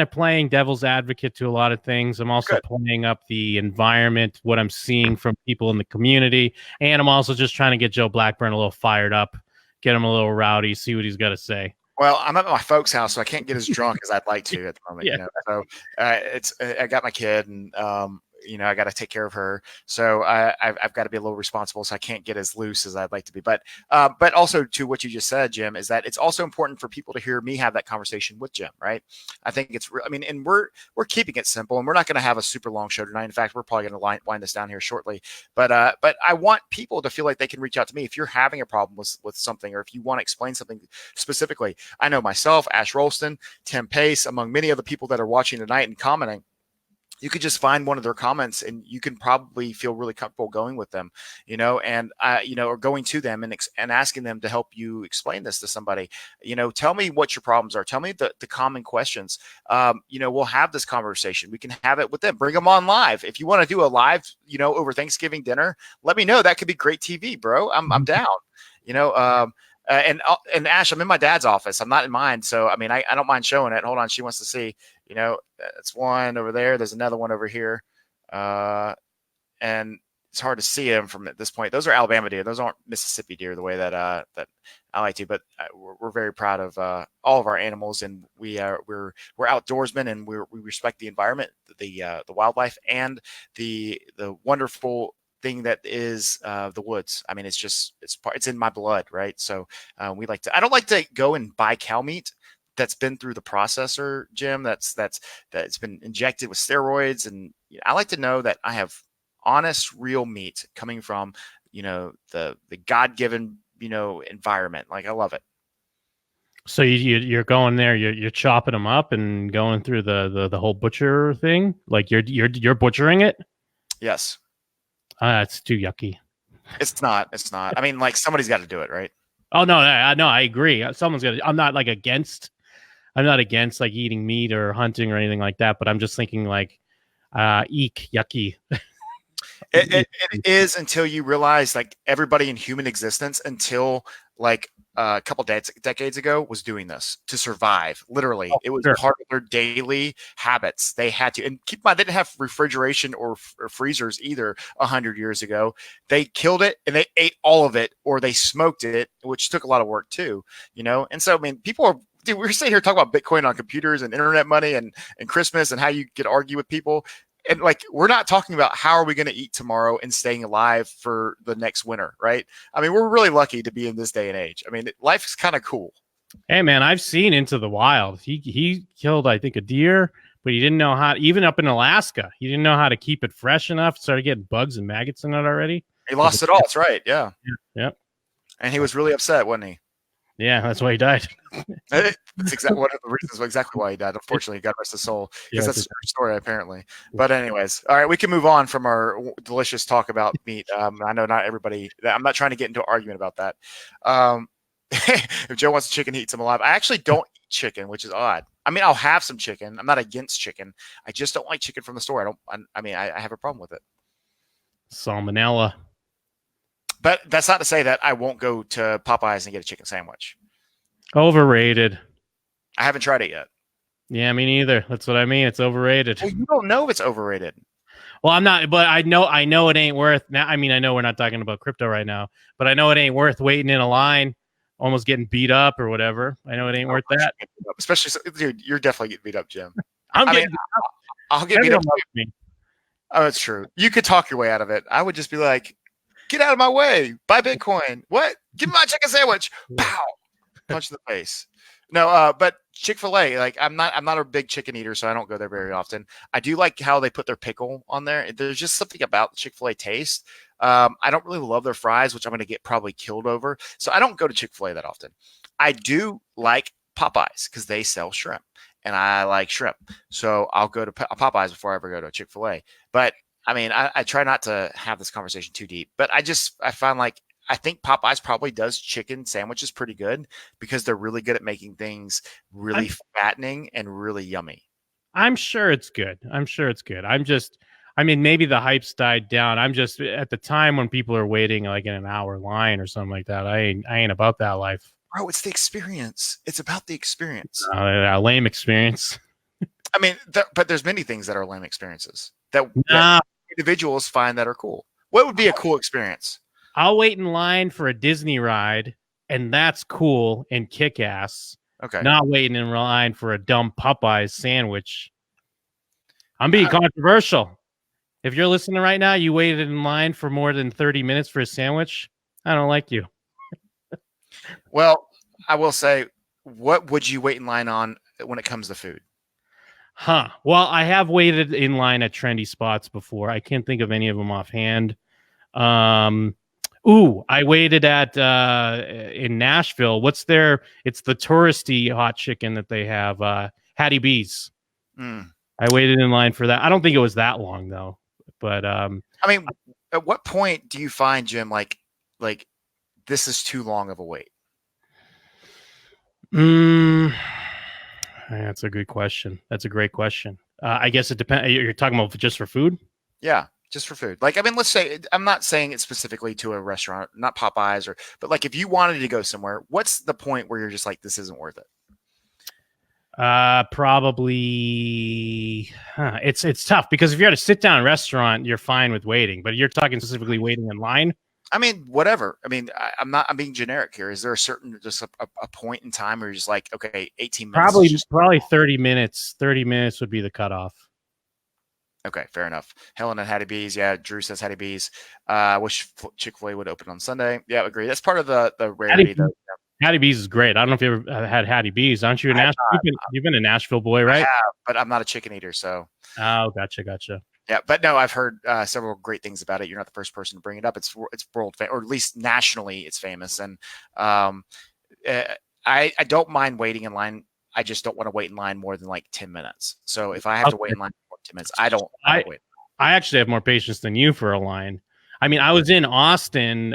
of playing devil's advocate to a lot of things. I'm also playing up the environment, what I'm seeing from people in the community. And I'm also just trying to get Joe Blackburn a little fired up, get him a little rowdy, see what he's got to say. Well, I'm at my folks' house, so I can't get as drunk as I'd like to at the moment. Yeah. So I got my kid, and I got to take care of her. So I've got to be a little responsible. So I can't get as loose as I'd like to be. But also to what you just said, Jim, is that it's also important for people to hear me have that conversation with Jim, right? I think it's and we're keeping it simple, and we're not going to have a super long show tonight. In fact, we're probably going to wind this down here shortly. But I want people to feel like they can reach out to me if you're having a problem with something, or if you want to explain something specifically. I know myself, Ash Rolston, Tim Pace, among many of the people that are watching tonight and commenting. you could just find one of their comments and you can probably feel really comfortable going with them, and or going to them and asking them to help you explain this to somebody. Tell me what your problems are. Tell me the common questions. We'll have this conversation. We can have it with them. Bring them on live. If you want to do a live, over Thanksgiving dinner, let me know. That could be great TV, bro. I'm down. You know, and Ash, I'm in my dad's office. I'm not in mine, so I mean, I don't mind showing it. Hold on, she wants to see. That's one over there. There's another one over here, and it's hard to see them from at this point. Those are Alabama deer. Those aren't Mississippi deer the way that I like to. But we're very proud of all of our animals, and we're outdoorsmen, and we respect the environment, the wildlife, and the wonderful thing that is the woods. I mean, it's in my blood, right? So we like to. I don't like to go and buy cow meat that's been through the processor, Jim. That's been injected with steroids, and I like to know that I have honest, real meat coming from the God given environment. Like I love it. So you're going there, you're chopping them up and going through the whole butcher thing. Like you're butchering it. Yes. It's too yucky. It's not. I mean, like somebody's got to do it, right? Oh no, I agree. Someone's gonna. I'm not against like eating meat or hunting or anything like that. But I'm just thinking like, eek, yucky. It is until you realize like everybody in human existence until like a couple decades ago was doing this to survive. Literally, it was part of their daily habits. They had to, and keep in mind, they didn't have refrigeration or freezers either 100 years ago. They killed it and they ate all of it, or they smoked it, which took a lot of work too, And so, I mean, people are, dude, we're sitting here talking about Bitcoin on computers and internet money and Christmas and how you get argue with people. And like, we're not talking about how are we going to eat tomorrow and staying alive for the next winter, right? I mean, we're really lucky to be in this day and age. I mean, life is kind of cool. Hey man, I've seen Into the Wild. He killed, I think, a deer, but he didn't know how. Even up in Alaska, he didn't know how to keep it fresh enough. Started getting bugs and maggots in it already. He lost it all. That's right. Yeah. Yep. And he was really upset, wasn't he? Yeah, that's why he died. That's exactly one of the reasons exactly why he died. Unfortunately, God rest his soul, because that's a true story apparently. But anyways, all right, we can move on from our delicious talk about meat. I know not everybody. I'm not trying to get into an argument about that. If Joe wants a chicken, he eats him alive. I actually don't eat chicken, which is odd. I mean, I'll have some chicken. I'm not against chicken. I just don't like chicken from the store. I have a problem with it. Salmonella. But that's not to say that I won't go to Popeyes and get a chicken sandwich. Overrated. I haven't tried it yet. Yeah, me neither. That's what I mean. It's overrated. Well, you don't know if it's overrated. Well, I'm not, but I know it ain't worth. Now, I mean, I know we're not talking about crypto right now, but I know it ain't worth waiting in a line, almost getting beat up or whatever. I know it ain't worth that. Especially, dude, you're definitely getting beat up, Jim. I'll get beat up. Oh, that's true. You could talk your way out of it. I would just be like, get out of my way. Buy Bitcoin. What? Give me my chicken sandwich. Pow. Punch in the face. No, but Chick-fil-A, like I'm not a big chicken eater, so I don't go there very often. I do like how they put their pickle on there. There's just something about the Chick-fil-A taste. I don't really love their fries, which I'm going to get probably killed over. So I don't go to Chick-fil-A that often. I do like Popeyes because they sell shrimp, and I like shrimp. So I'll go to Popeyes before I ever go to a Chick-fil-A. But I mean, I try not to have this conversation too deep, but I find like, I think Popeyes probably does chicken sandwiches pretty good because they're really good at making things really fattening and really yummy. I'm sure it's good. I mean, maybe the hype's died down. I'm just at the time when people are waiting like in an hour line or something like that. I ain't about that life. Bro, it's the experience. It's about the experience. A lame experience. I mean, but there's many things that are lame experiences that individuals find that are cool. What would be a cool experience? I'll wait in line for a Disney ride, and that's cool and kick-ass. Okay. Not waiting in line for a dumb Popeyes sandwich. I'm being controversial. If you're listening right now, you waited in line for more than 30 minutes for a sandwich, I don't like you. Well, I will say, what would you wait in line on when it comes to food? Well, I have waited in line at trendy spots before. I can't think of any of them offhand. I waited at in Nashville. It's the touristy hot chicken that they have, Hattie B's. I waited in line for that. I don't think it was that long though. But I mean, at what point do you find, Jim, like this is too long of a wait? mm, that's a good question. That's a great question. I guess it depends. You're talking about just for food? Yeah, just for food. Like, I mean, let's say I'm not saying it specifically to a restaurant, not Popeyes, but like if you wanted to go somewhere, what's the point where you're just like, this isn't worth it? Probably. It's tough because if you're at a sit down restaurant, you're fine with waiting. But you're talking specifically waiting in line. I mean, whatever. I mean, I'm being generic here. Is there a certain, just a point in time where you're just like, okay, 18 minutes is just Probably 30 minutes. 30 minutes would be the cutoff. okay, fair enough. Helen and Hattie B's. Yeah, Drew says Hattie B's. Wish Chick-fil-A would open on Sunday. Yeah, I agree. That's part of the rarity, though. Hattie B's is great. I don't know if you ever had Hattie B's. Aren't you a Nashville? You've been a Nashville boy, right? I have, but I'm not a chicken eater, so. Oh, gotcha. Yeah, but no, I've heard several great things about it. You're not the first person to bring it up. It's world famous, or at least nationally, it's famous. And um, I don't mind waiting in line. I just don't want to wait in line more than like 10 minutes. So if I have to wait in line for 10 minutes, I don't wait. I actually have more patience than you for a line. I mean, I was in Austin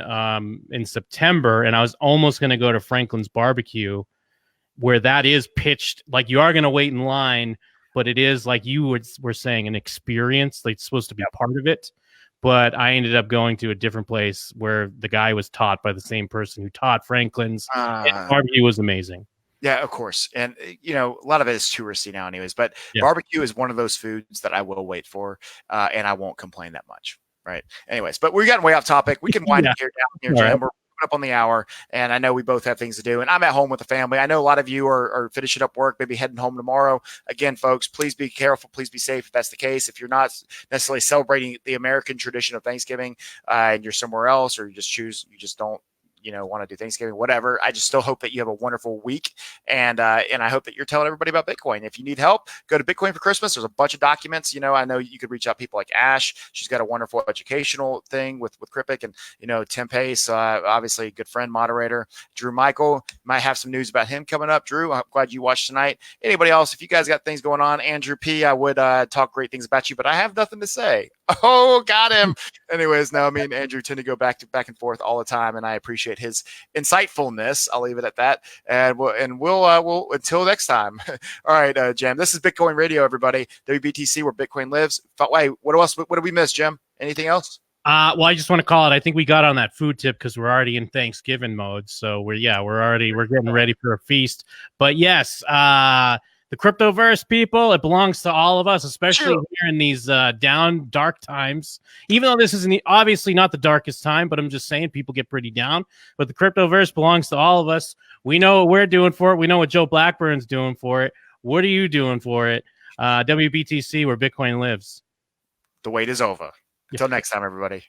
in September, and I was almost going to go to Franklin's Barbecue, where that is pitched like you are going to wait in line, but it is like you were saying an experience. Like it's supposed to be part of it. But I ended up going to a different place where the guy was taught by the same person who taught Franklin's. And barbecue was amazing. Yeah, of course. And, a lot of it is touristy now anyways, but barbecue is one of those foods that I will wait for, and I won't complain that much. Right. Anyways, but we're getting way off topic. We can wind it here down here, Jim. Right. We're up on the hour, and I know we both have things to do, and I'm at home with the family. I know a lot of you are finishing up work, maybe heading home tomorrow. Again, folks, please be careful. Please be safe if that's the case. If you're not necessarily celebrating the American tradition of Thanksgiving and you're somewhere else, or you just don't, want to do Thanksgiving, whatever. I just still hope that you have a wonderful week. And I hope that you're telling everybody about Bitcoin. If you need help, go to Bitcoin for Christmas. There's a bunch of documents. I know you could reach out to people like Ash. She's got a wonderful educational thing with Cryptic, and, Tim Pace, obviously a good friend, moderator. Drew Michael, might have some news about him coming up. Drew, I'm glad you watched tonight. Anybody else, if you guys got things going on, Andrew P, I would talk great things about you, but I have nothing to say. Oh, got him. Anyways, no, me and Andrew tend to go back and forth all the time, and I appreciate his insightfulness. I'll leave it at that. And we'll until next time. All right, Jim. This is Bitcoin Radio, everybody. WBTC, where Bitcoin lives. Wait, what else? What did we miss, Jim? Anything else? Well, I just want to call it. I think we got on that food tip because we're already in Thanksgiving mode. So we're getting ready for a feast. But yes, the cryptoverse, people, it belongs to all of us, especially here in these down, dark times. Even though this is obviously not the darkest time, but I'm just saying people get pretty down. But the cryptoverse belongs to all of us. We know what we're doing for it. We know what Joe Blackburn's doing for it. What are you doing for it? WBTC, where Bitcoin lives. The wait is over. Until next time, everybody.